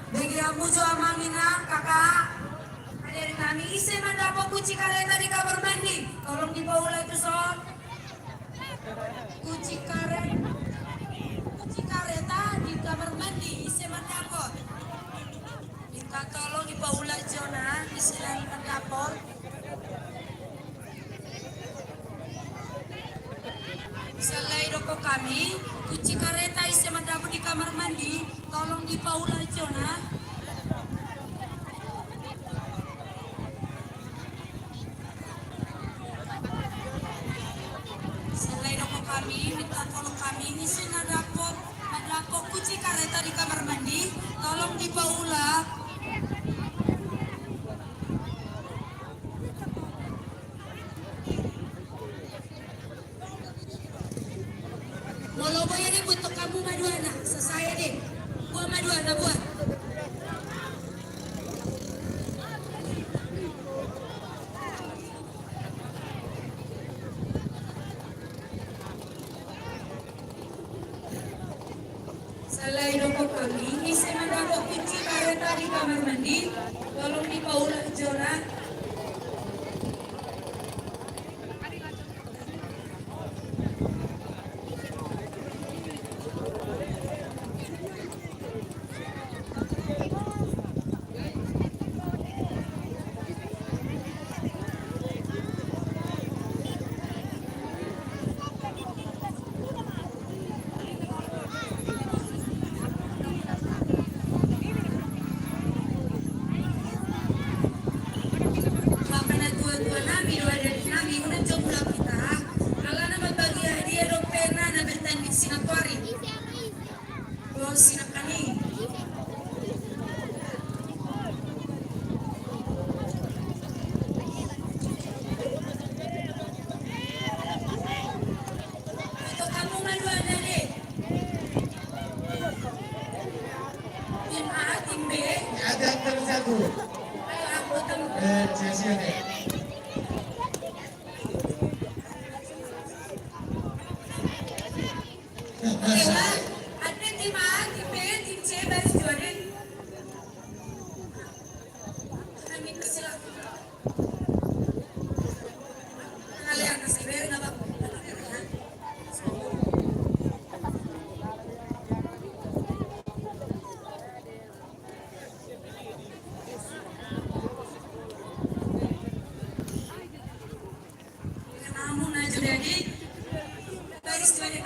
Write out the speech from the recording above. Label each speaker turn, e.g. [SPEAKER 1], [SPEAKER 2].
[SPEAKER 1] Bagi mujo amangina kakak. Ada kami isi mendapat kuci kareta di kamar mandi. Tolong dibawa itu son. Kuci kareta di kamar mandi isi mendapat. Minta tolong dibawa Jona isi mendapat. Selain rokok kami, kunci kereta isi mendapat di kamar mandi, tolong dibawa Jona. Selain rokok kami, minta tolong kami isi mendapat kunci kereta di kamar mandi, tolong dibawa. Mau bayar deh untuk kamu Maduana, selesai deh. Buat Maduana buat. Selain rokok kami, isi mendapat kunci kereta di kamar mandi, tolong dibawa Jona. Sinapani. Untuk kamu Maduana deh. Tim A, tim B.
[SPEAKER 2] Ada yang satu.
[SPEAKER 1] Ayo aku temu.
[SPEAKER 2] Jessica deh.
[SPEAKER 1] Dewa, ada tim A, tim B, tim C, baris dua deh. Kami persilakan. Kalian kasih beri nama. Namun aja jadi baris dua deh.